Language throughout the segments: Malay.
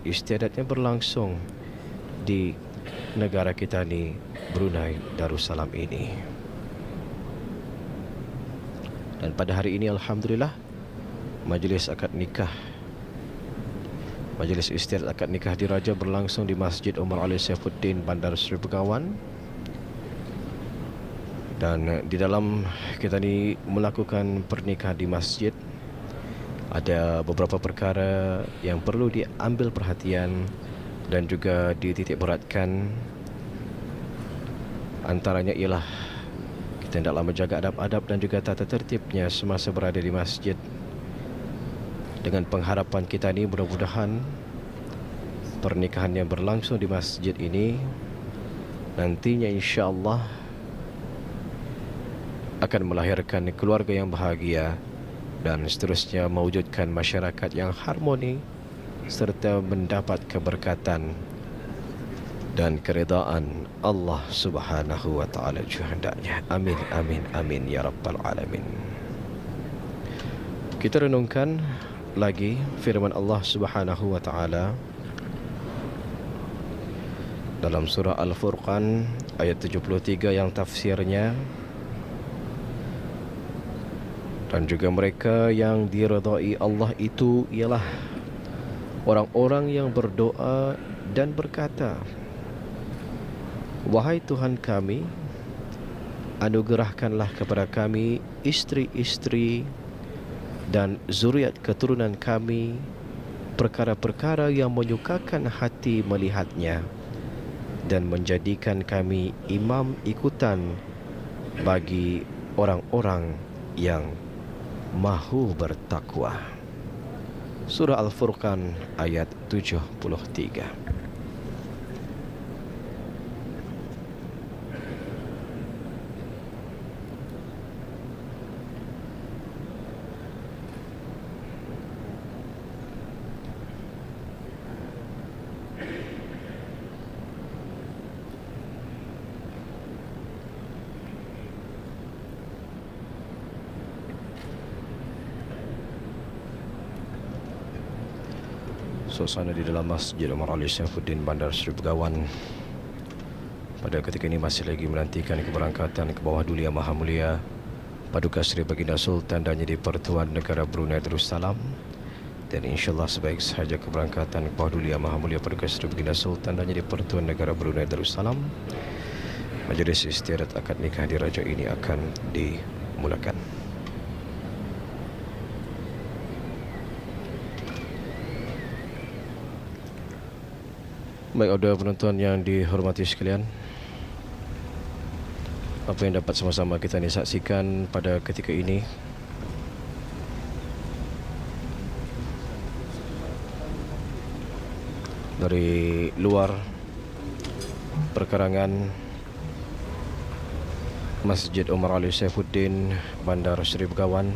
istiadatnya berlangsung di negara kita ni, Brunei Darussalam ini. Dan pada hari ini alhamdulillah majlis akad nikah, majlis istiadat akad nikah diraja berlangsung di Masjid Umar Ali Saifuddin, Bandar Seri Begawan. Dan di dalam kita ni melakukan pernikahan di masjid, ada beberapa perkara yang perlu diambil perhatian dan juga dititik beratkan. Antaranya ialah kita hendaklah menjaga adab-adab dan juga tata tertibnya semasa berada di masjid. Dengan pengharapan kita ni mudah-mudahan pernikahan yang berlangsung di masjid ini nantinya insya-Allah akan melahirkan keluarga yang bahagia dan seterusnya mewujudkan masyarakat yang harmoni serta mendapat keberkatan dan keredaan Allah Subhanahu wa taala hendaknya. Amin amin amin ya rabbal alamin. Kita renungkan lagi firman Allah Subhanahu wa taala dalam surah Al-Furqan ayat 73 yang tafsirnya, dan juga mereka yang diridai Allah itu ialah orang-orang yang berdoa dan berkata, wahai Tuhan kami, anugerahkanlah kepada kami isteri-isteri dan zuriat keturunan kami perkara-perkara yang menyukakan hati melihatnya, dan menjadikan kami imam ikutan bagi orang-orang yang mahu bertakwa. Surah Al-Furqan ayat 73. Suasana di dalam Masjid Umar Ali Saifuddin, Bandar Seri Begawan pada ketika ini masih lagi menantikan keberangkatan ke bawah Duli Yang Maha Mulia Paduka Seri Baginda Sultan dan Jadi Pertuan Negara Brunei Darussalam. Dan insyaAllah sebaik sahaja keberangkatan ke bawah Duli Yang Maha Mulia Paduka Seri Baginda Sultan dan Jadi Pertuan Negara Brunei Darussalam, majlis istiadat akad nikah diraja ini akan dimulakan. Baik, audio penonton yang dihormati sekalian, apa yang dapat sama-sama kita ni saksikan pada ketika ini dari luar perkarangan Masjid Umar Ali Saifuddin, Bandar Seri Begawan,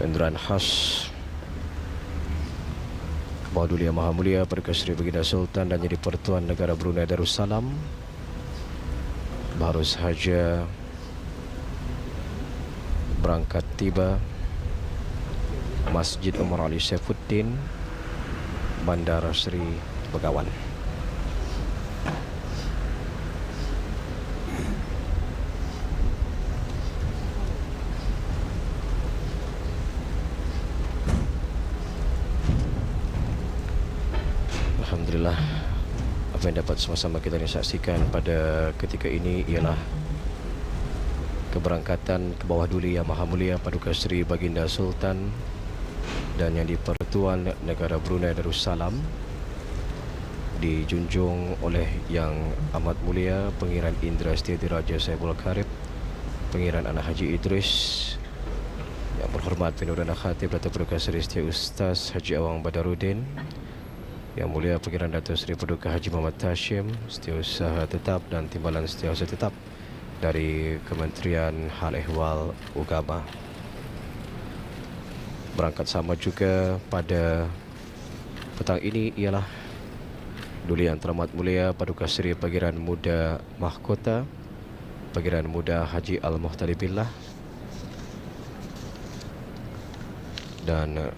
kenderaan khas Bawah Duli Yang Maha Mulia Paduka Seri Baginda Sultan dan Jadi Pertuan Negara Brunei Darussalam baru sahaja berangkat tiba Masjid Umar Ali Saifuddin, Bandar Seri Begawan. Alhamdulillah, apa yang dapat sama-sama kita saksikan pada ketika ini ialah keberangkatan ke bawah Duli Yang Maha Mulia Paduka Seri Baginda Sultan dan Yang di-Pertuan Negara Brunei Darussalam, dijunjung oleh Yang Amat Mulia Pengiran Indra Setia Diraja Saibul Karib, Pengiran Anak Haji Idris, Yang berhormat Perdana Khatib Datuk Paduka Seri Setia Ustaz Haji Awang Badarudin, Yang Mulia Pengiran Datuk Seri Paduka Haji Muhammad Hashim, Setiausaha Tetap dan Timbalan Setiausaha Tetap dari Kementerian Hal Ehwal Agama. Berangkat sama juga pada petang ini ialah Duli Yang Teramat Mulia Paduka Seri Pangeran Muda Mahkota Pangeran Muda Haji Al-Muhtalibillah dan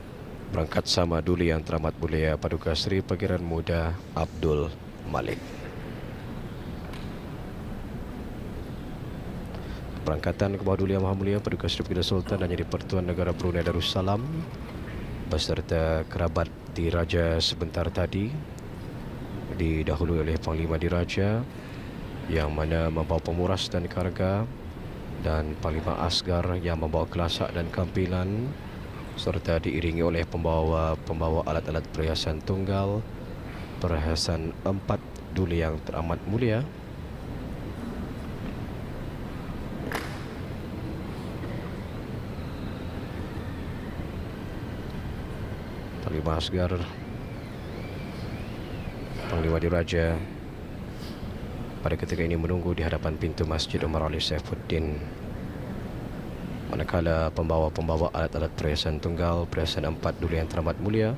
berangkat sama Duli Yang Teramat Mulia Paduka Seri Pangeran Muda Abdul Malik. Perangkatan ke bawah Duli Yang Maha Mulia Paduka Seri Baginda Sultan dan Jadi Pertuan Negara Brunei Darussalam beserta kerabat diraja sebentar tadi didahului oleh Panglima Diraja yang mana membawa pemuras dan karga, dan Panglima Asgar yang membawa kelasak dan kampilan, serta diiringi oleh pembawa alat-alat perhiasan tunggal, perhiasan 4 Duli Yang Teramat Mulia. Panglima Asgar, Panglima Diraja pada ketika ini menunggu di hadapan pintu Masjid Umar Ali Saifuddin, manakala pembawa alat-alat perhiasan tunggal, perhiasan 4 Duli Yang Teramat Mulia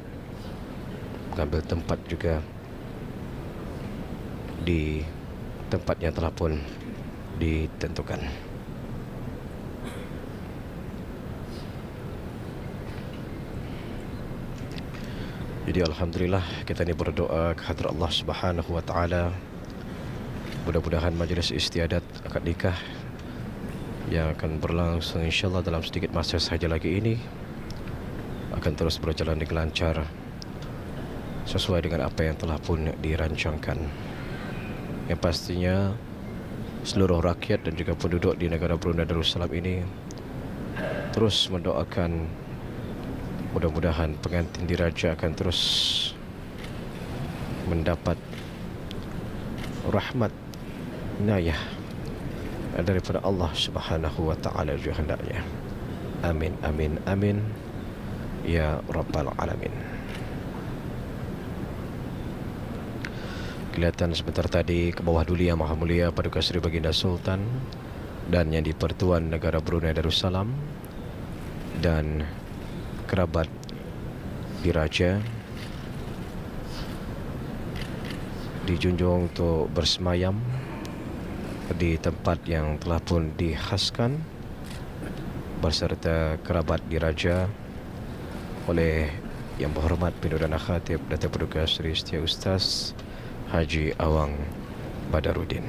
mengambil tempat juga di tempat yang telah pun ditentukan. Jadi alhamdulillah kita ini berdoa kehadrat Allah Subhanahu wa taala, mudah-mudahan majlis istiadat akad nikah yang akan berlangsung insyaallah dalam sedikit masa sahaja lagi ini akan terus berjalan dengan lancar sesuai dengan apa yang telah pun dirancangkan. Yang pastinya seluruh rakyat dan juga penduduk di negara Brunei Darussalam ini terus mendoakan mudah-mudahan pengantin diraja akan terus mendapat rahmat inayah daripada Allah Subhanahu wa taala juga hendaknya. Amin amin amin ya rabbal alamin. Kelihatan sebentar tadi ke bawah Duli Yang Maha Mulia Paduka Seri Baginda Sultan dan Yang di-Pertuan Negara Brunei Darussalam dan kerabat diraja dijunjung untuk bersemayam di tempat yang telah pun dikhaskan beserta kerabat diraja oleh Yang Berhormat Pimpinan Khatib Datuk Paduka Seri Setia Ustaz Haji Awang Badarudin.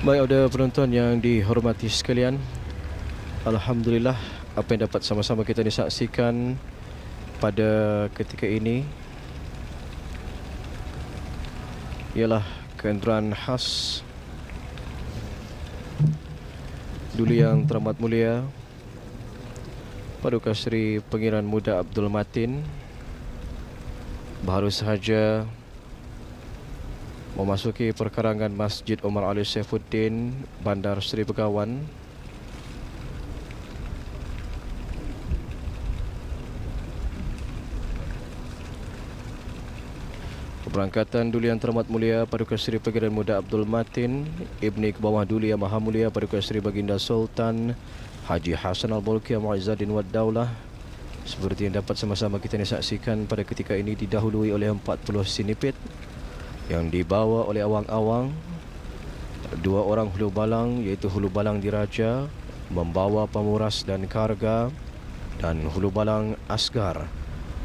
Baik, ada penonton yang dihormati sekalian, alhamdulillah apa yang dapat sama-sama kita disaksikan pada ketika ini ialah kehadiran khas Duli Yang Teramat Mulia Paduka Seri Pangeran Muda Abdul Matin baru sahaja memasuki perkarangan Masjid Umar Ali Saifuddin, Bandar Seri Begawan. Keberangkatan Duli Yang Teramat Mulia Paduka Seri Pangeran Muda Abdul Matin, Ibni Kebawah Duli Yang Maha Mulia Paduka Seri Baginda Sultan Haji Hassan Al-Bolkiah Mu'izzuddin Wad Daulah, seperti yang dapat sama-sama kita saksikan pada ketika ini, didahului oleh 40 sinipit yang dibawa oleh awang-awang. Dua orang hulu balang, iaitu hulu balang diraja membawa pemuras dan karga, dan hulu balang asgar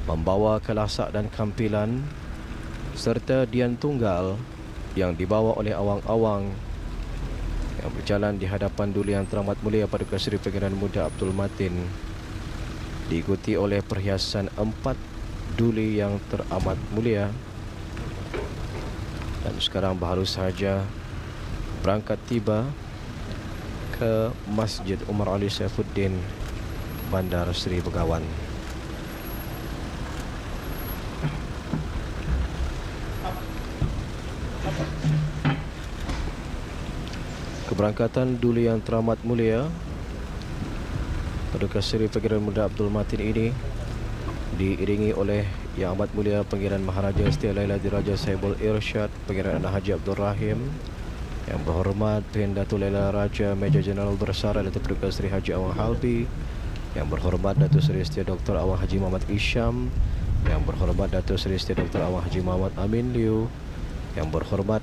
membawa kelasak dan kampilan, serta Dian Tunggal yang dibawa oleh awang-awang yang berjalan di hadapan Duli Yang Teramat Mulia Paduka Seri Pangeran Muda Abdul Matin, diikuti oleh perhiasan 4 Duli Yang Teramat Mulia. Dan sekarang baru sahaja berangkat tiba ke Masjid Umar Ali Saifuddin, Bandar Seri Begawan. Keberangkatan Duli Yang Teramat Mulia Paduka Seri Pangeran Muda Abdul Matin ini diiringi oleh Yang Amat Mulia Pangeran Maharaja Setia Laila Diraja Saibul Irsyad Pangeran Anak Haji Abdul Rahim, Yang Berhormat Tuan Datuk Laila Raja Major Jeneral Bersara Datuk Paduka Seri Haji Awang Halbi, Yang Berhormat Datuk Seri Setia Dr. Awang Haji Muhammad Isham, Yang Berhormat Datuk Seri Setia Dr. Awang Haji Muhammad Amin Liu, Yang Berhormat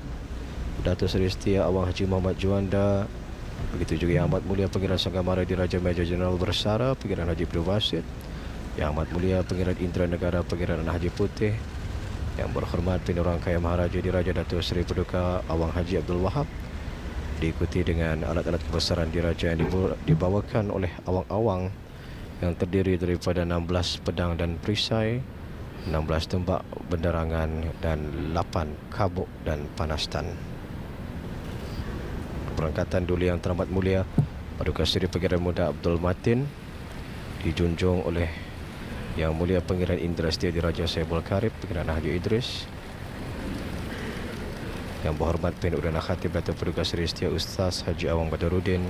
Datuk Seri Setia Awang Haji Muhammad Juanda, begitu juga Yang Amat Mulia Pangeran Sanggamara Diraja Major Jeneral Bersara Pangeran Haji Abdul Wasid, Yang Amat Mulia Pangeran Indra Negara Pangeran Anak Haji Putih, Yang Berhormat Penerang Kaya Maharaja Diraja Datuk Seri Paduka Awang Haji Abdul Wahab, diikuti dengan alat-alat kebesaran diraja yang dibawakan oleh awang-awang yang terdiri daripada 16 pedang dan perisai, 16 tembak benderangan dan 8 kabuk dan panastan. Keberangkatan Duli Yang Teramat Mulia Paduka Seri Pangeran Muda Abdul Matin dijunjung oleh Yang Mulia Pangeran Indra Setia Diraja Saibul Karib Pangeran Haji Idris, Yang Berhormat Perdana Khatib Datuk Paduka Seri Setia Ustaz Haji Awang Badaruddin,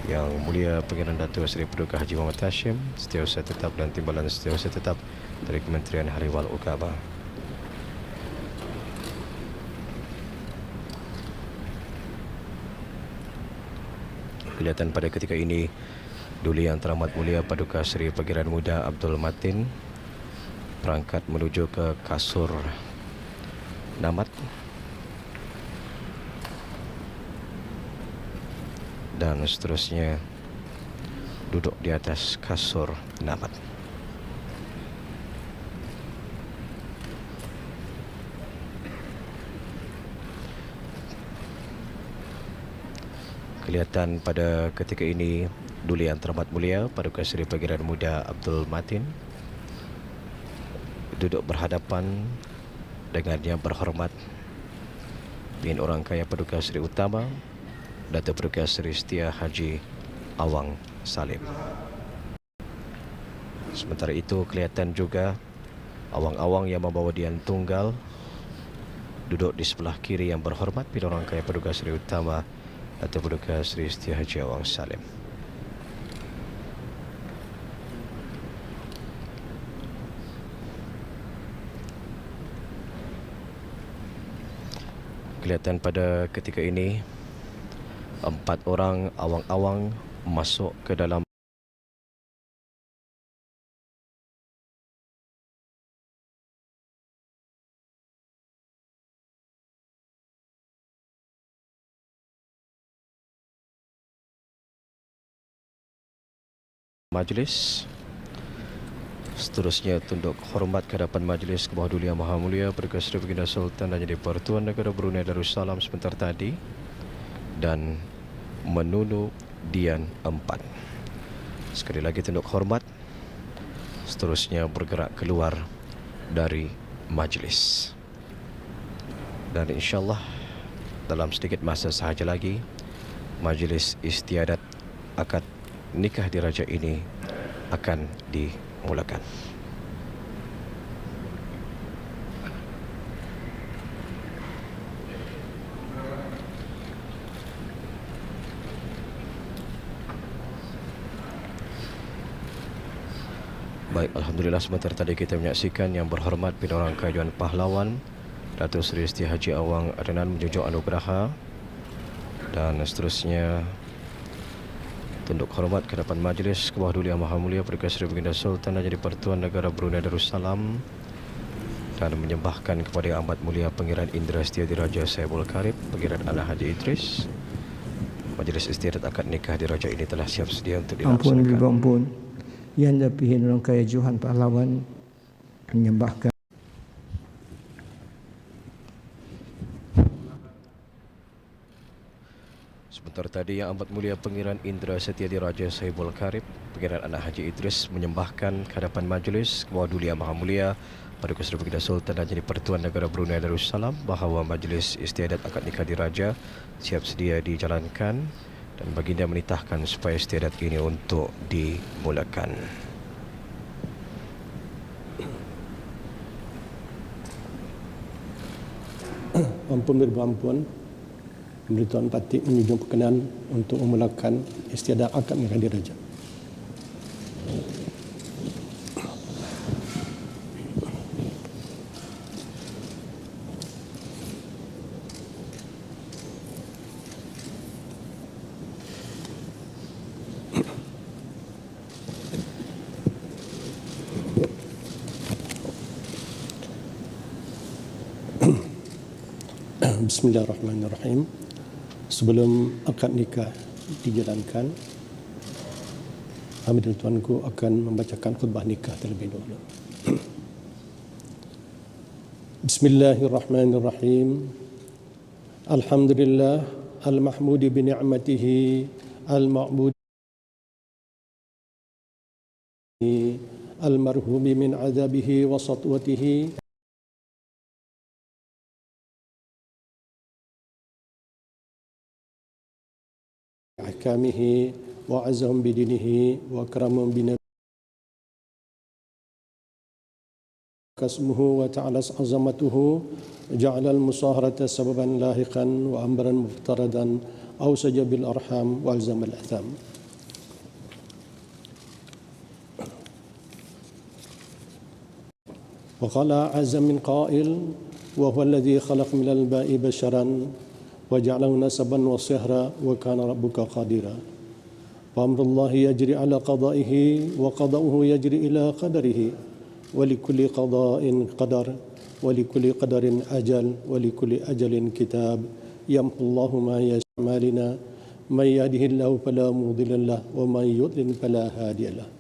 Yang Mulia Pangeran Datuk Seri Paduka Haji Muhammad Hashim, Setiausaha Tetap dan Timbalan Setiausaha Tetap dari Kementerian Hari Wal Ukaba. Kelihatan pada ketika ini Duli Yang Teramat Mulia Paduka Seri Pangeran Muda Abdul Matin berangkat menuju ke kasur Namat, dan seterusnya duduk di atas kasur Namat. Kelihatan pada ketika ini Duli Yang Teramat Mulia Paduka Seri Pangeran Muda Abdul Matin duduk berhadapan dengan Yang Berhormat Bin Orang Kaya Paduka Seri Utama Datuk Paduka Seri Setia Haji Awang Salim. Sementara itu kelihatan juga awang-awang yang membawa Dian Tunggal duduk di sebelah kiri Yang Berhormat Bin Orang Kaya Paduka Seri Utama Datuk Paduka Seri Setia Haji Awang Salim. Kelihatan pada ketika ini 4 orang awang-awang masuk ke dalam majlis. Seterusnya tunduk hormat ke hadapan majlis ke bawah Duli Yang Maha Mulia Paduka Seri Baginda Sultan dan Jadi Pertuan Negara Brunei Darussalam sebentar tadi, dan menunu Dian 4. Sekali lagi tunduk hormat. Seterusnya bergerak keluar dari majlis, dan insyaAllah dalam sedikit masa sahaja lagi majlis istiadat akad nikah diraja ini akan dimulakan. Baik, Alhamdulillah sebentar tadi kita menyaksikan Yang Berhormat Perdana Rangka Dewan Pahlawan Datuk Seri Siti Haji Awang Adnan menjunjung anugerah, dan seterusnya tunduk hormat ke hadapan Majlis ke bawah Duli Yang Maha Mulia Paduka Seri Baginda Sultan dan Jadi Pertuan Negara Brunei Darussalam, dan menyembahkan kepada Yang Amat Mulia Pangeran Indra Setia Diraja Saibul Karib, Pangeran Anak Haji Idris. Majlis istiadat akad nikah diraja ini telah siap sedia untuk dilaksanakan. Ampun, ampun. Yang dapihin orang kaya Johan Pahlawan menyembahkan. Sebentar tadi Yang Amat Mulia Pangeran Indra Setia Diraja Saibul Karib, Pangeran Anak Haji Idris menyembahkan ke hadapan majlis ke bawah Duli Yang Maha Mulia Paduka Seri Baginda Sultan dan Jadi Pertuan Negara Brunei Darussalam bahawa majlis istiadat akad nikah diraja siap sedia dijalankan, dan baginda menitahkan supaya istiadat ini untuk dimulakan. Ampun berampun, Menteri Tuan Patik menyujung perkenan untuk memulakan istiadat akad nikah diraja. Bismillahirrahmanirrahim. Sebelum akad nikah dijalankan, kami dan tuanku akan membacakan khutbah nikah terlebih dahulu. Bismillahirrahmanirrahim. Alhamdulillah al-mahmudi bi ni'matihi al-ma'budi al-marhumi min azabihi wa satwatihi ahkamihi wa azam bidinihi wa karamun binabi kasmuhu wa ta'ala azamatuhu ja'ala al-musaharata sababan lahiqan wa amran muftaradan aw sajabil arham wa alzam al-atham. Wa qala azam min qa'il wa huwa alladhi khalaq min al-ba'i basharan wa ja'alahu nasaban wa sihra wa kana rabbuka qadira. Wa amrullahi yajri ala qada'ihi wa qada'uhu yajri ila qadarihi wa likulli qada'in qadar wa likulli qadarin ajal wa likulli ajalin kitab yamhullahu ma yashmalina man yahdihillahu fala mudilla lahu wa man yudlil fala hadiya lahu.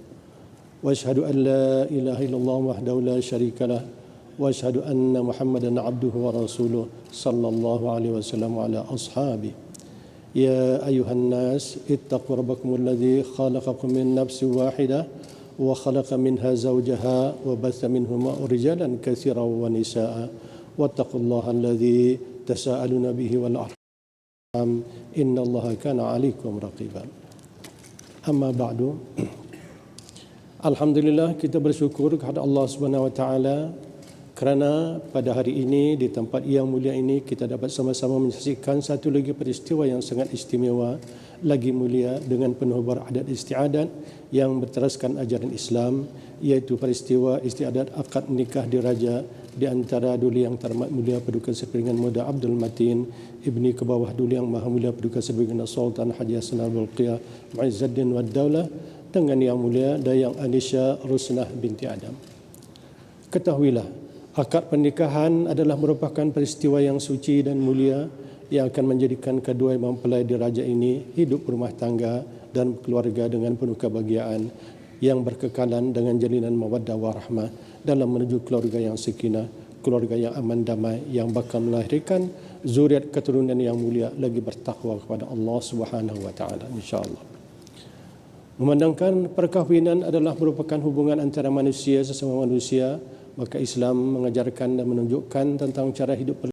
Wa ashhadu an la ilaha illallah wahdahu la syarika lahu وأشهد أن محمدا عبده ورسوله صلى الله عليه وسلم وعلى أصحابه. يا أيها الناس اتقوا ربكم الذي خلقكم من نفس واحدة وخلق منها زوجها وبث منهما رجالا كثيرا ونساء واتقوا الله الذي تساءلون به والأرحام إن الله كان عليكم رقيبا. أما بعد, Alhamdulillah, kita bersyukur kepada Allah Subhanahu Wa Taala kerana pada hari ini di tempat yang mulia ini kita dapat sama-sama menyaksikan satu lagi peristiwa yang sangat istimewa lagi mulia dengan penuh beradat istiadat yang berteraskan ajaran Islam, iaitu peristiwa istiadat akad nikah diraja di antara Duli Yang Terhormat Mulia Paduka Seri Baginda Muda Abdul Matin ibni ke bawah Duli Yang Maha Mulia Paduka Seri Baginda Sultan Haji Hassan Al-Bolkiah Muizzuddin wad Daulah dengan Yang Mulia Dayang Anisha Rusnah binti Adam. Ketahuilah, akad pernikahan adalah merupakan peristiwa yang suci dan mulia yang akan menjadikan kedua mempelai diraja ini hidup berumah tangga dan keluarga dengan penuh kebahagiaan yang berkekalan dengan jalinan mawaddah warahmah dalam menuju keluarga yang sakinah, keluarga yang aman damai yang bakal melahirkan zuriat keturunan yang mulia lagi bertakwa kepada Allah Subhanahu Wa Taala, insya-Allah. Memandangkan perkahwinan adalah merupakan hubungan antara manusia sesama manusia, maka Islam mengajarkan dan menunjukkan tentang cara hidup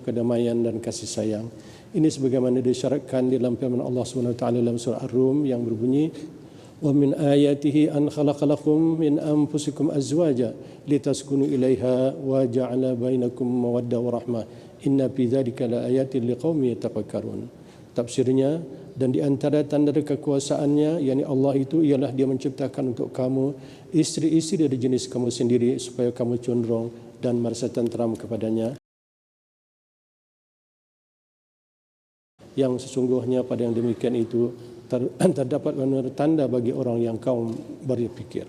kedamaian dan kasih sayang. Ini sebagaimana disyaratkan di dalam firman Allah Subhanahu wa taala dalam surah Ar-Rum yang berbunyi, wa min ayatihi an khalaqalakum min anfusikum azwaja litaskunu ilaiha wa ja'ala bainakum mawaddah wa rahmah inna fi dzalika laayatin liqaumin yatafakkarun. Tafsirnya, dan di antara tanda kekuasaannya, yakni Allah itu, ialah Dia menciptakan untuk kamu isteri-isteri dari jenis kamu sendiri supaya kamu condong dan merasa tenteram kepadanya. Yang sesungguhnya pada yang demikian itu terdapat tanda bagi orang yang kaum berpikir.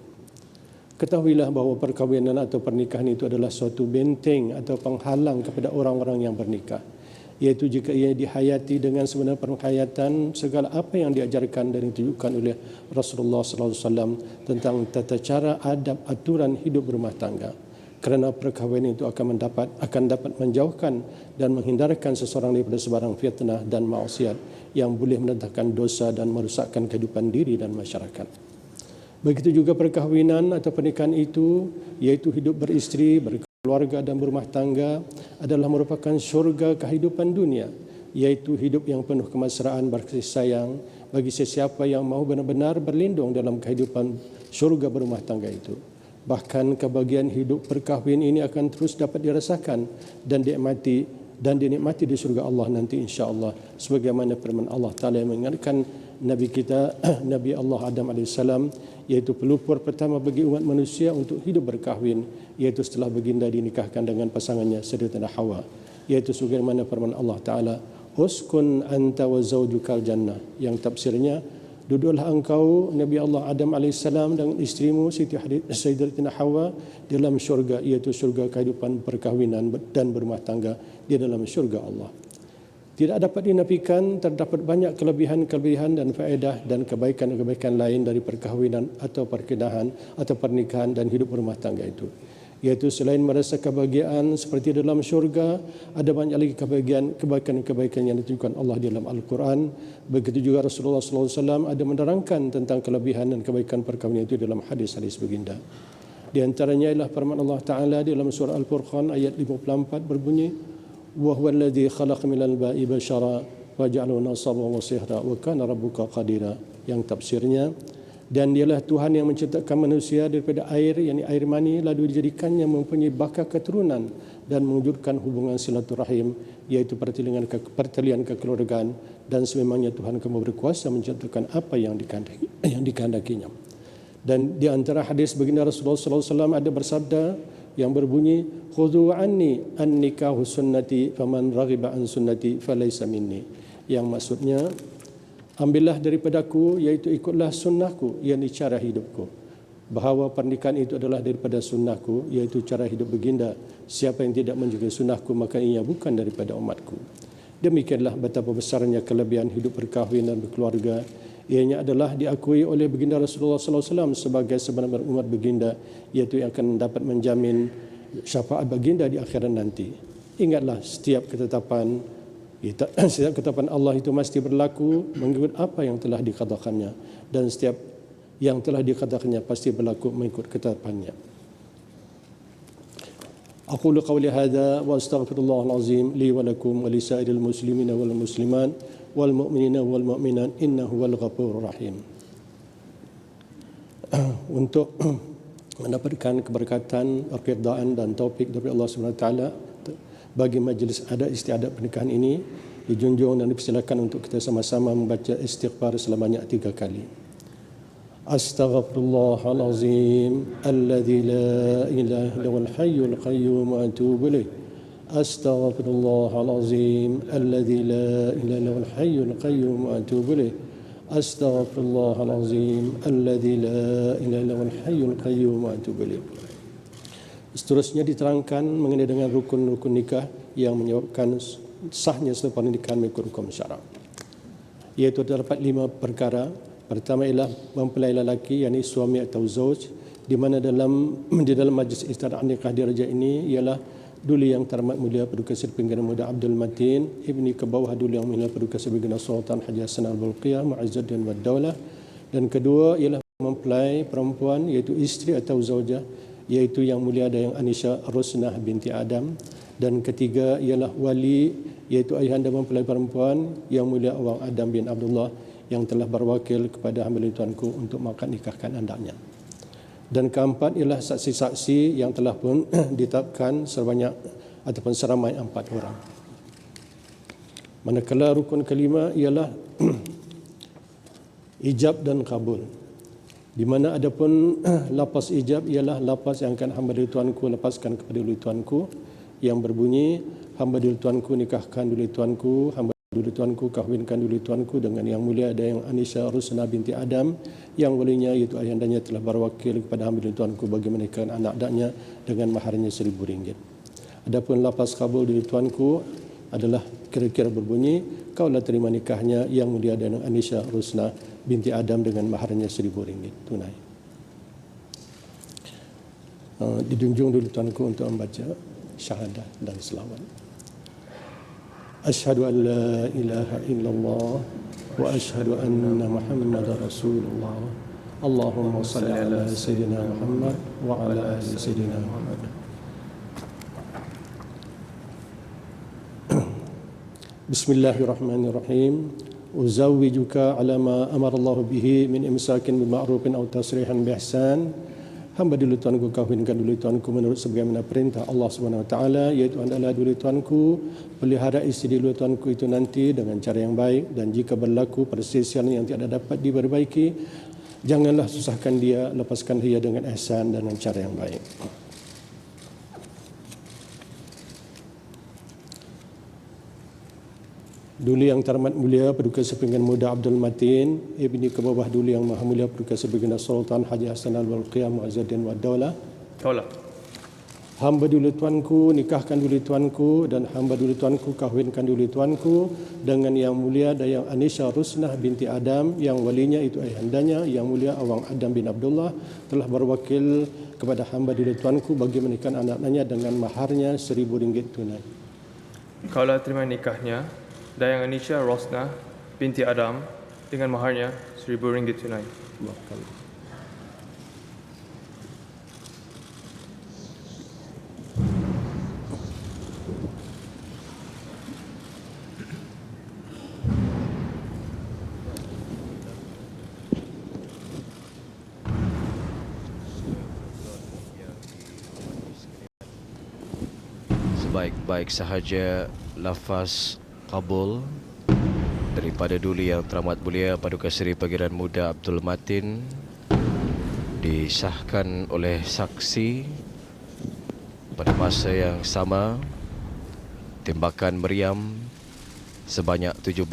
Ketahuilah bahawa perkahwinan atau pernikahan itu adalah suatu benteng atau penghalang kepada orang-orang yang bernikah, iaitu jika ia dihayati dengan sebenar penghayatan segala apa yang diajarkan dan ditujukan oleh Rasulullah SAW tentang tata cara, adab, aturan hidup berumah tangga. Kerana perkahwinan itu akan dapat menjauhkan dan menghindarkan seseorang daripada sebarang fitnah dan maksiat yang boleh mendatangkan dosa dan merosakkan kehidupan diri dan masyarakat. Begitu juga perkahwinan atau pernikahan itu, iaitu hidup beristeri, berkeluarga dan berumah tangga, adalah merupakan syurga kehidupan dunia, iaitu hidup yang penuh kemesraan, berkasih sayang bagi sesiapa yang mahu benar-benar berlindung dalam kehidupan syurga berumah tangga itu. Bahkan kebahagiaan hidup perkahwin ini akan terus dapat dirasakan dan dinikmati di surga Allah nanti insya-Allah, sebagaimana firman Allah Taala yang mengingatkan Nabi kita Nabi Allah Adam AS, iaitu pelupur pertama bagi umat manusia untuk hidup berkahwin, iaitu setelah baginda dinikahkan dengan pasangannya Sayyidatina Hawa, iaitu sebagaimana firman Allah Taala, uskun anta wa zaujukal jannah, yang tafsirnya, duduklah engkau Nabi Allah Adam AS dengan isterimu Siti Sayyidatina Hawa dalam syurga, iaitu syurga kehidupan perkahwinan dan berumah tangga di dalam syurga Allah. Tidak dapat dinafikan terdapat banyak kelebihan-kelebihan dan faedah dan kebaikan-kebaikan lain dari perkahwinan atau perkenahan atau pernikahan dan hidup berumah tangga itu, iaitu selain merasa kebahagiaan seperti dalam syurga, ada banyak lagi kebaikan-kebaikan yang ditunjukkan Allah di dalam Al-Quran. Begitu juga Rasulullah SAW ada menerangkan tentang kelebihan dan kebaikan perkahwinan itu dalam hadis-hadis baginda. Di antaranya ialah firman Allah Ta'ala di dalam surah Al-Furqan ayat 54 berbunyi, wa huwa alladhi khalaqa minal ba'i bashara wa ja'alahu nasaban wa sihra wa kana rabbuka qadira, yang tafsirnya, dan dialah Tuhan yang menciptakan manusia daripada air, yakni air mani, lalu dijadikannya mempunyai bakal keturunan dan mewujudkan hubungan silaturahim, iaitu pertalian kekeluargaan, dan sememangnya Tuhan kamu berkuasa menciptakan apa yang dikehendakinya. Dan di antara hadis baginda Rasulullah SAW ada bersabda yang berbunyi, khudhu anni an-nikahu sunnati faman raghiba an sunnati falaysa minni, yang maksudnya, ambillah daripadaku, iaitu ikutlah sunnahku, yakni cara hidupku. Bahawa pernikahan itu adalah daripada sunnahku, iaitu cara hidup baginda. Siapa yang tidak menjaga sunnahku, maka ia bukan daripada umatku. Demikianlah betapa besarnya kelebihan hidup perkahwinan dan berkeluarga. Ianya adalah diakui oleh baginda Rasulullah SAW sebagai sebenar umat baginda, iaitu yang akan dapat menjamin syafaat baginda di akhirat nanti. Ingatlah, setiap ketetapan Allah itu mesti berlaku mengikut apa yang telah dikatakannya, dan setiap yang telah dikatakannya pasti berlaku mengikut ketetapannya. Aqulu qawli hadza wa astaghfirullahal azim li wa lakum wa li sa'iril muslimina wal muslimat wal mu'minina wal mu'minat innahu wal ghafurur rahim. Untuk mendapatkan keberkatan, keridaan dan taufik dari Allah Subhanahu wa taala bagi majlis adat istiadat pernikahan ini, dijunjung dan dipersilakan untuk kita sama-sama membaca istighfar selamanya 3 kali. Astaghfirullahalazim alladzi la ilaha illal hayyul qayyum wa atubu ilaih. Astaghfirullahalazim alladzi la ilaha illal hayyul qayyum wa atubu ilaih. Astaghfirullahalazim alladzi la ilaha illal hayyul qayyum wa atubu ilaih. Seterusnya diterangkan mengenai dengan rukun-rukun nikah yang menyebabkan sahnya sebuah pernikahan mengikut hukum syarak, iaitu terdapat 5 perkara. Pertama ialah mempelai lelaki, yakni suami atau zauj, di mana di dalam majlis istiadat nikah diraja ini ialah duli yang terhormat mulia Paduka Seri Pimpinan Muda Abdul Matin ibni ke bawah duli yang mulia Paduka Seri Baginda Sultan Haji Hassan Al-Bolkiah Mu'izzuddin wad Daulah. Dan kedua ialah mempelai perempuan, iaitu isteri atau zaujah, iaitu yang mulia ada yang Anisha Rusnah binti Adam. Dan ketiga ialah wali, iaitu ayahanda mempelai perempuan Yang Mulia Awang Adam bin Abdullah yang telah berwakil kepada hamba tuanku untuk mengakad nikahkan anaknya. Dan keempat ialah saksi-saksi yang telah pun ditetapkan sebanyak ataupun seramai 4 orang. Manakala rukun kelima ialah ijab dan kabul. Di mana adapun lafaz ijab ialah lafaz yang akan hamba tuanku lepaskan kepada tuanku yang berbunyi, hamba tuanku nikahkan tuanku, hamba tuanku kahwinkan tuanku dengan Yang Mulia Dayang Anisha Rusna binti Adam yang walinya iaitu ayandanya telah berwakil kepada hamba tuanku bagi menikahkan anak-anaknya dengan maharnya RM1,000. Adapun lafaz kabul tuanku adalah kira-kira berbunyi, kaulah terima nikahnya Yang Mulia Dayang Anisha Rusna binti Adam dengan maharnya RM1,000 tunai. Dijunjung tuanku untuk membaca syahadah dan selawat. Asyhadu an la ilaha illallah wa asyhadu anna Muhammadar Rasulullah. Allahumma salli ala Sayyidina Muhammad wa ala ali Sayyidina Muhammad. Bismillahirrahmanirrahim. Uzawwijuka ala ma amara Allah bihi min imsakin bima'rufin aw tasrihan biihsan. Hamba tuanku kahwinkan tuanku menurut sebagaimana perintah Allah Subhanahu Wa Taala, iaitu adalah tuanku pelihara isteri tuanku itu nanti dengan cara yang baik, dan jika berlaku perselisihan yang tidak dapat diperbaiki, janganlah susahkan dia, lepaskan dia dengan ihsan dan dengan cara yang baik. Duli yang terhormat mulia Paduka Sepinggan Muda Abdul Matin, ibni ke bawah Duli yang Maha Mulia Paduka Sepinggan Sultan Haji Hasan Al-Walqiyah Muazzaddin wa Daulah. Hamba tuanku nikahkan tuanku, dan hamba tuanku kahwinkan tuanku dengan Yang Mulia Dayang Anisha Rusnah binti Adam yang walinya itu ayahandanya Yang Mulia Awang Adam bin Abdullah telah berwakil kepada hamba tuanku bagi menikahkan anak-anaknya dengan maharnya RM1,000 tunai. Kaulah terima nikahnya Dayang Anisha Rusnah binti Adam dengan maharnya RM1,000 tunai. Sebaik-baik sahaja lafaz kabul daripada Duli yang teramat mulia Paduka Seri Pangeran Muda Abdul Matin disahkan oleh saksi pada masa yang sama. Tembakan meriam sebanyak 17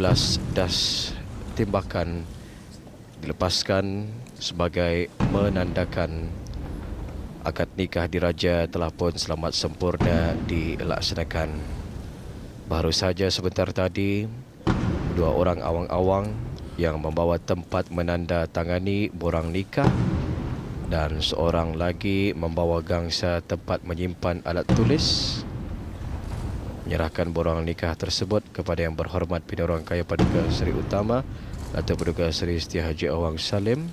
das tembakan dilepaskan sebagai menandakan akad nikah diraja telah pun selamat sempurna dilaksanakan. Baru saja sebentar tadi, 2 orang awang-awang yang membawa tempat menandatangani borang nikah dan seorang lagi membawa gangsa tempat menyimpan alat tulis menyerahkan borang nikah tersebut kepada Yang Berhormat Pidana Orang Kaya Paduka Seri Utama Datuk Paduka Seri Siti Haji Awang Salim.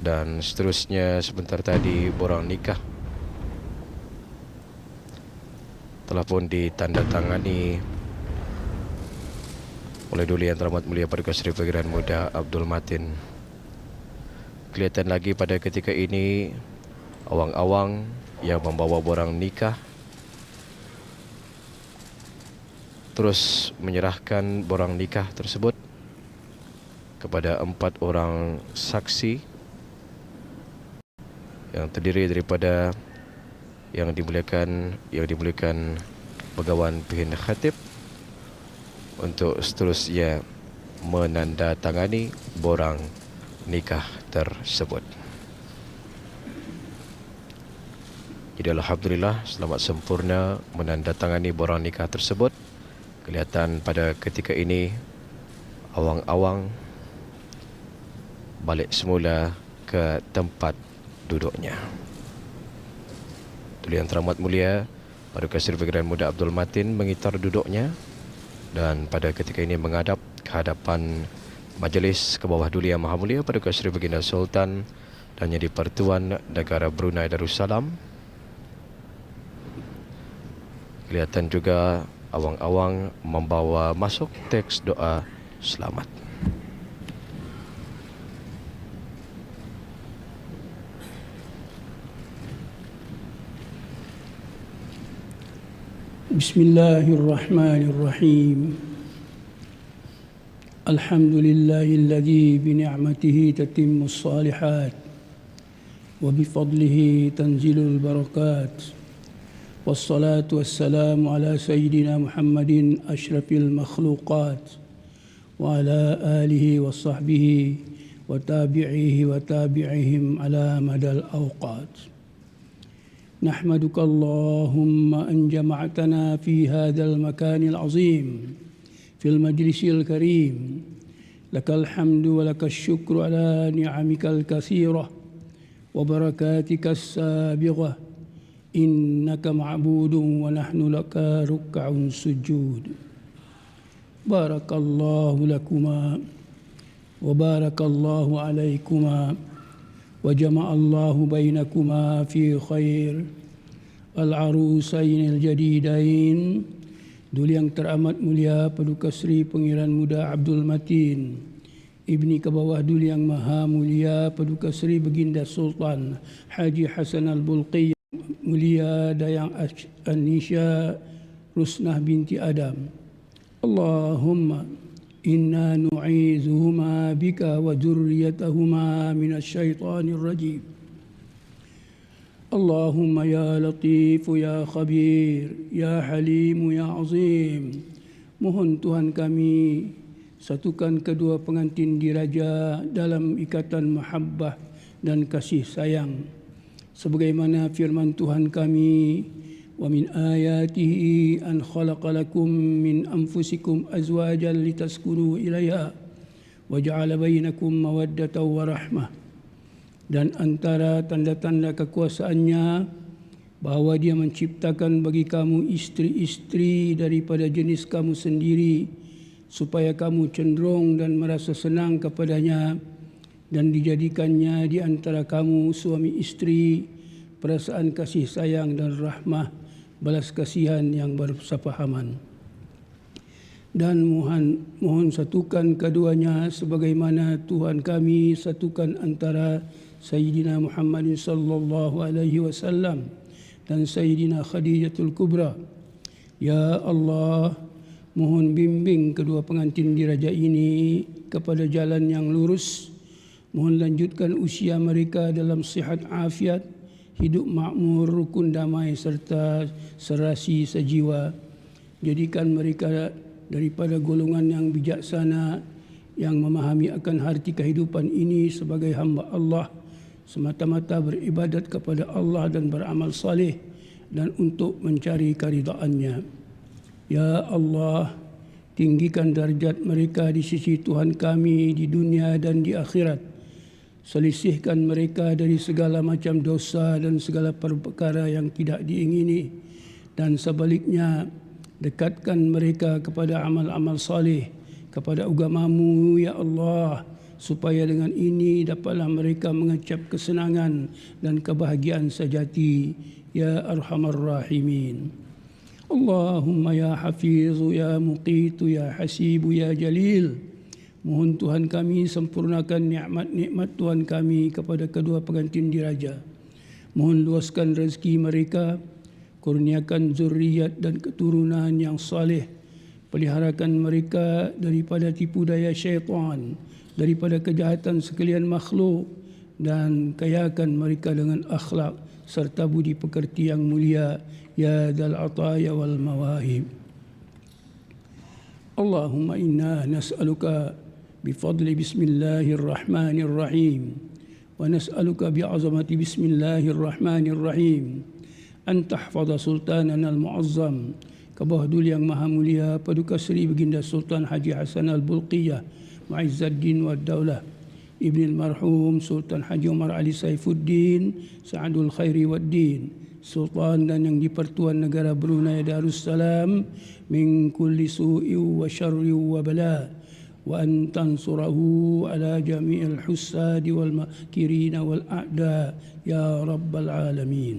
Dan seterusnya sebentar tadi borang nikah telah pun ditandatangani oleh Duli yang teramat mulia Paduka Seri Pangeran Muda Abdul Matin. Kelihatan lagi pada ketika ini awang-awang yang membawa borang nikah terus menyerahkan borang nikah tersebut kepada 4 orang saksi yang terdiri daripada yang dimuliakan Begawan Pihin Khatib untuk seterusnya menandatangani borang nikah tersebut. Jadi alhamdulillah selamat sempurna menandatangani borang nikah tersebut. Kelihatan pada ketika ini awang-awang balik semula ke tempat duduknya. Duli yang teramat mulia Paduka Seri Pangeran Muda Abdul Matin mengitar duduknya dan pada ketika ini menghadap ke hadapan majlis ke bawah Duli yang Maha Mulia Paduka Seri Baginda Sultan dan Yang di-Pertuan Negara Brunei Darussalam. Kelihatan juga awang-awang membawa masuk teks doa selamat. Bismillahirrahmanirrahim. Alhamdulillahilladzi bini'matihi tatimmus shalihat wa bifadlihi tanzilul barakat. Wassalatu wassalamu ala sayyidina Muhammadin asyrafil makhluqat wa ala alihi wa sahbihi wa tabi'ihi wa tabi'ihim ala madal awqat. نحمدك اللهم أن جمعتنا في هذا المكان العظيم في المجلس الكريم. لك الحمد ولك الشكر على نعمك الكثيرة وبركاتك السابغة. إنك معبود ونحن لك ركع سجود. بارك الله لكما وبارك الله عليكما وجمع الله بينكما في خير. Al-Arusain Al-Jadidain, Duli Yang Teramat Mulia Paduka Sri Pangeran Muda Abdul Matin, Ibni ke bawah Duli Yang Maha Mulia Paduka Sri Baginda Sultan Haji Hasan Al-Bulqiyah Mulia Dayang Anisha Rusnah binti Adam. Allahumma inna nu'izuhuma bika wa dzurriyyatahuma minasyaitonir rajim. Allahumma ya latif ya khabir ya halim ya azim. Mohon Tuhan kami satukan kedua pengantin diraja dalam ikatan mahabbah dan kasih sayang, sebagaimana firman Tuhan kami, wa min ayatihi an khalaqa lakum min anfusikum azwajan litaskunu ilaiha wa ja'ala bainakum mawaddatan wa rahmah. Dan antara tanda-tanda kekuasaannya bahawa Dia menciptakan bagi kamu isteri-isteri daripada jenis kamu sendiri, supaya kamu cenderung dan merasa senang kepadanya, dan dijadikannya di antara kamu suami isteri perasaan kasih sayang dan rahmah, balas kasihan yang bersepahaman. Dan mohon satukan keduanya sebagaimana Tuhan kami satukan antara Sayyidina Muhammad sallallahu alaihi wasallam dan Sayyidina Khadijatul Kubra. Ya Allah, mohon bimbing kedua pengantin diraja ini kepada jalan yang lurus. Mohon lanjutkan usia mereka dalam sihat afiat, hidup makmur, rukun damai serta serasi sejiwa. Jadikan mereka daripada golongan yang bijaksana, yang memahami akan arti kehidupan ini sebagai hamba Allah, semata-mata beribadat kepada Allah dan beramal saleh dan untuk mencari keridaan-Nya. Ya Allah, tinggikan darjat mereka di sisi Tuhan kami di dunia dan di akhirat. Selisihkan mereka dari segala macam dosa dan segala perkara yang tidak diingini, dan sebaliknya dekatkan mereka kepada amal-amal saleh, kepada agama-Mu ya Allah, supaya dengan ini dapatlah mereka mengecap kesenangan dan kebahagiaan sejati ya Arhamar Rahimin. Allahumma ya Hafizu ya Muqitu ya Hasibu ya Jalil. Mohon Tuhan kami sempurnakan nikmat-nikmat Tuhan kami kepada kedua pengantin diraja. Mohon luaskan rezeki mereka, kurniakan zuriat dan keturunan yang saleh. Peliharakan mereka daripada tipu daya syaitan, daripada kejahatan sekalian makhluk, dan kayakan mereka dengan akhlak serta budi pekerti yang mulia ya dzal ataya wal mawahib. Allahumma inna nas'aluka bifadli bismillahirrahmanirrahim wa nas'aluka bi'azamati bismillahirrahmanirrahim an tahfadha sultanana al-mu'azzam ke bawah Duli Yang Maha Mulia Paduka Sri Baginda Sultan Haji Hasan Al-Bulqiyah Mu'izzuddin wa Daulah Ibn al-Marhum Sultan Haji Umar Ali Saifuddin Sa'adul Khairi wa Din, Sultan dan Yang di-Pertuan Negara Brunei Darussalam, min kulli su'i wa syarri wa bala, وأن تنصره على جميع الحساد والماكرين والأعداء يا رب العالمين.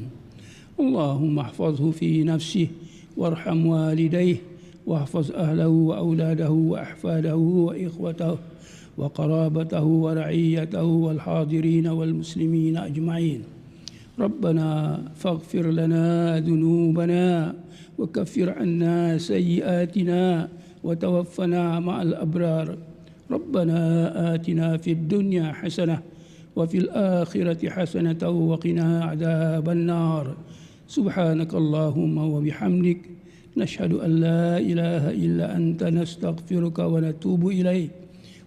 اللهم احفظه في نفسه وارحم والديه واحفظ أهله وأولاده وأحفاده وإخوته وقرابته ورعيته والحاضرين والمسلمين أجمعين. ربنا فاغفر لنا ذنوبنا وكفر عنا سيئاتنا وتوفنا مع الأبرار. ربنا آتنا في الدنيا حسنة وفي الآخرة حسنة وقنا عذاب النار. سبحانك اللهم وبحمدك نشهد أن لا إله إلا أنت نستغفرك ونتوب إليك.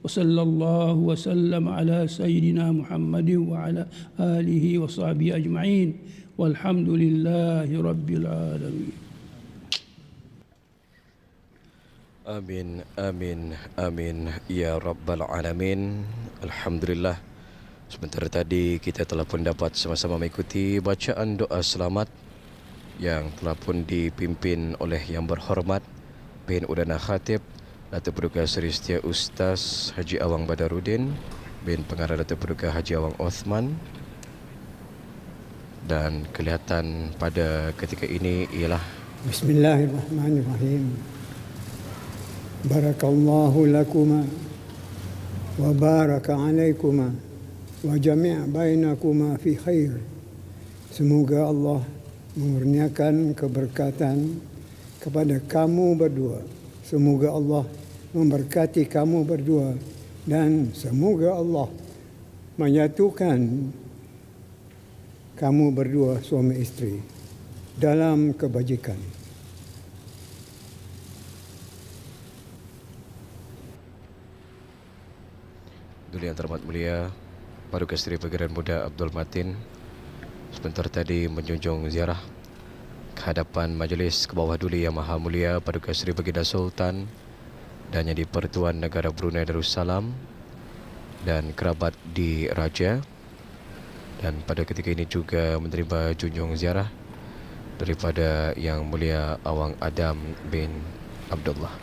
وصلى الله وسلم على سيدنا محمد وعلى آله وصحبه أجمعين والحمد لله رب العالمين. Amin, amin, amin ya rabbal alamin. Alhamdulillah. Sebentar tadi kita telah pun dapat sama-sama mengikuti bacaan doa selamat yang telah pun dipimpin oleh yang berhormat bin Udana Khatib Datuk Paduka Seri Setia Ustaz Haji Awang Badarudin bin Pengarah Datuk Paduka Haji Awang Osman. Dan kelihatan pada ketika ini ialah Bismillahirrahmanirrahim. Barakallahu lakuma wa baraka alaikuma wa jami' bainakuma fi khair. Semoga Allah mengurniakan keberkatan kepada kamu berdua. Semoga Allah memberkati kamu berdua dan semoga Allah menyatukan kamu berdua suami isteri dalam kebajikan. Duli yang terhormat mulia Paduka Seri Pengiran Muda Abdul Matin sebentar tadi menjunjung ziarah ke hadapan Majlis ke bawah Duli Yang Maha Mulia Paduka Seri Baginda Sultan dan Yang di-Pertuan Negara Brunei Darussalam dan kerabat di Raja. Dan pada ketika ini juga menerima junjung ziarah daripada Yang Mulia Awang Adam bin Abdullah.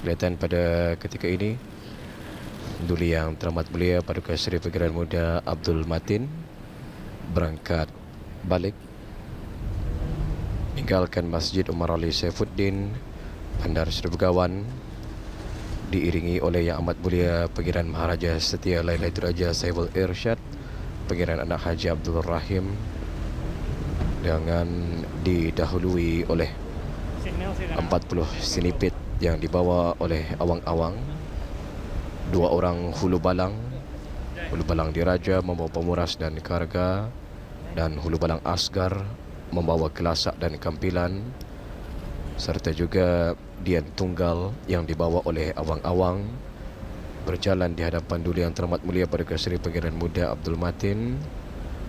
Kelihatan pada ketika ini Duli Yang Teramat Mulia Paduka Seri Pengiran Muda Abdul Matin berangkat balik meninggalkan Masjid Umar Ali Saifuddin Bandar Seri Begawan diiringi oleh Yang Amat Mulia Pengiran Maharaja Setia Lailatul Raja Saiful Irsyad Pengiran Anak Haji Abdul Rahim dengan didahului oleh 40 sinipit yang dibawa oleh awang-awang. 2 orang hulu balang diraja membawa pemuras dan karga, dan hulu balang asgar membawa kelasak dan kampilan, serta juga dian tunggal yang dibawa oleh awang-awang berjalan di hadapan Duli Yang Teramat Mulia Paduka Seri Pengiran Muda Abdul Matin,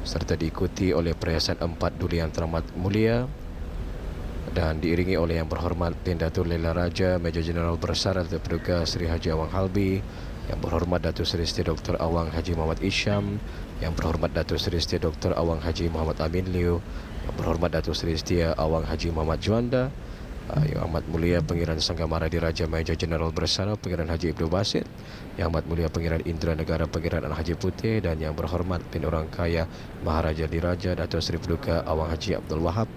serta diikuti oleh perhiasan 4 Duli Yang Teramat Mulia dan diiringi oleh Yang Berhormat Bin Datuk Lela Raja Major Jeneral Bersara Datuk Paduka Seri Haji Awang Halbi, Yang Berhormat Datuk Seri Setia Dr. Awang Haji Muhammad Isham, Yang Berhormat Datuk Seri Setia Dr. Awang Haji Muhammad Amin Liu, Yang Berhormat Datuk Seri Setia Awang Haji Muhammad Juanda, Yang Amat Mulia Pengiran Sanggamara Diraja Major Jeneral Bersara Pengiran Haji Ibnu Basit, Yang Amat Mulia Pengiran Indra Negara Pengiran Anak Haji Putih, dan Yang Berhormat Bin Orang Kaya Maharaja Diraja Datuk Seri Paduka Awang Haji Abdul Wahab,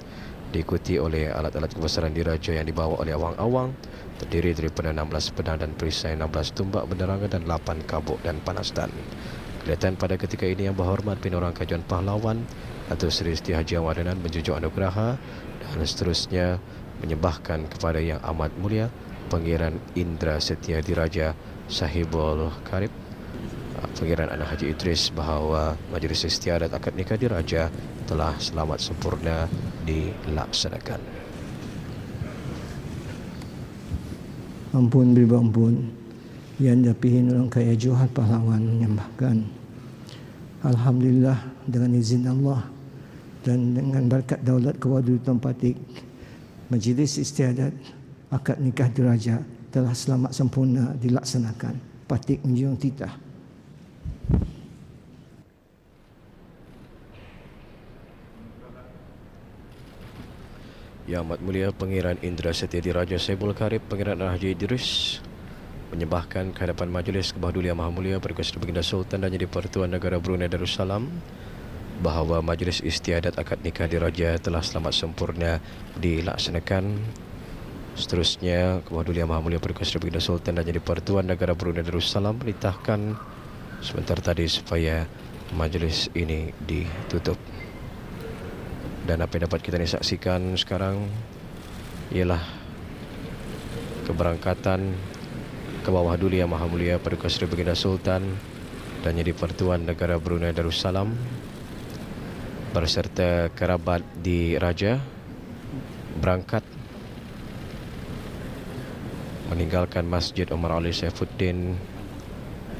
diikuti oleh alat-alat kebesaran diraja yang dibawa oleh awang-awang, terdiri daripada 16 pedang dan perisai, 16 tumbak benderangan dan 8 kabuk dan panastan. Kelihatan pada ketika ini Yang Berhormat Bin Orang Kajuan Pahlawan Datuk Seri Setia Haji Awang menjunjung anugerah dan seterusnya menyembahkan kepada Yang Amat Mulia Pengiran Indra Setia Diraja Sahibul Karib Pengiran Anak Haji Idris bahawa Majlis Istiadat Akad Nikah Diraja telah selamat sempurna dilaksanakan. Ampun beri ampun yang dapihin orang kaya Johan Pahlawan menyembahkan. Alhamdulillah dengan izin Allah dan dengan berkat daulat kewadutan Patik, Majlis Istiadat Akad Nikah Diraja telah selamat sempurna dilaksanakan. Patik menjunjung titah. Yang Amat Mulia Pengiran Indra Setia Diraja Saibul Karib Pengiran Anak Haji Idris menyembahkan kehadapan majlis ke bawah Duli Yang Maha Mulia Paduka Seri Baginda Sultan dan Jadi Pertuan Negara Brunei Darussalam bahawa majlis istiadat akad nikah diraja telah selamat sempurna dilaksanakan. Seterusnya, ke bawah Duli Yang Maha Mulia Paduka Seri Baginda Sultan dan Jadi Pertuan Negara Brunei Darussalam perintahkan sebentar tadi supaya majlis ini ditutup. Dan apa yang dapat kita saksikan sekarang ialah keberangkatan ke bawah Duli Yang Maha Mulia Paduka Seri Baginda Sultan dan Jadi Pertuan Negara Brunei Darussalam berserta kerabat diraja berangkat meninggalkan Masjid Omar Ali Saifuddin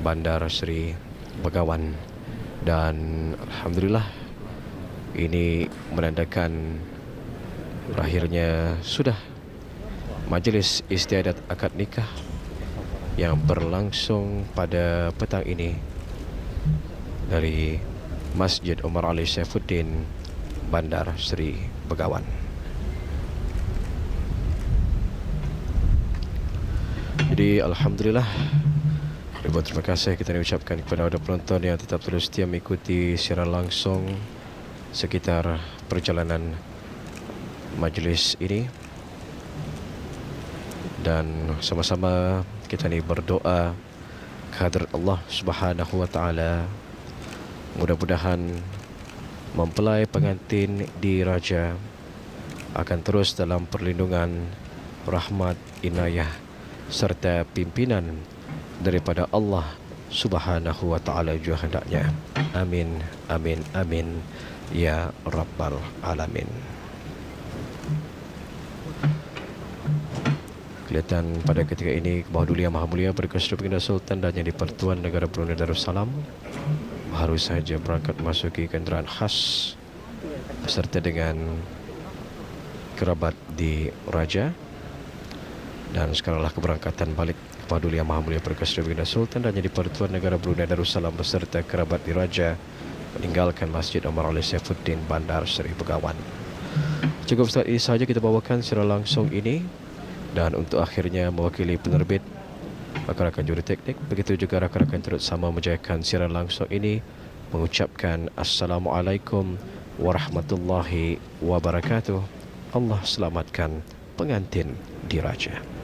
Bandar Seri Begawan. Dan alhamdulillah ini menandakan berakhirnya sudah majlis istiadat akad nikah yang berlangsung pada petang ini dari Masjid Omar Ali Saifuddin Bandar Seri Begawan. Jadi alhamdulillah, ribuan terima kasih kita ucapkan kepada anda penonton yang tetap terus setia mengikuti siaran langsung sekitar perjalanan majlis ini. Dan sama-sama kita ni berdoa kehadrat Allah Subhanahu wa taala, mudah-mudahan mempelai pengantin diraja akan terus dalam perlindungan, rahmat, inayah serta pimpinan daripada Allah Subhanahu wa taala juga hendaknya. Amin, amin, amin ya rabbal alamin. Kelihatan pada ketika ini ke bawah Duli Yang Maha Mulia Paduka Seri Baginda Sultan dan Jadi Pertuan Negara Brunei Darussalam baru saja berangkat memasuki kenderaan khas beserta dengan kerabat di raja. Dan sekaranglah keberangkatan balik ke bawah Duli Yang Maha Mulia Paduka Seri Baginda Sultan dan Jadi Pertuan Negara Brunei Darussalam beserta kerabat di raja meninggalkan Masjid Omar Ali Saifuddin Bandar Seri Begawan. Cukup saat ini sahaja kita bawakan secara langsung ini. Dan untuk akhirnya mewakili penerbit, rakan-rakan juri teknik, begitu juga rakan-rakan turut sama menjayakan siaran langsung ini, mengucapkan Assalamualaikum warahmatullahi wabarakatuh. Allah selamatkan pengantin diraja.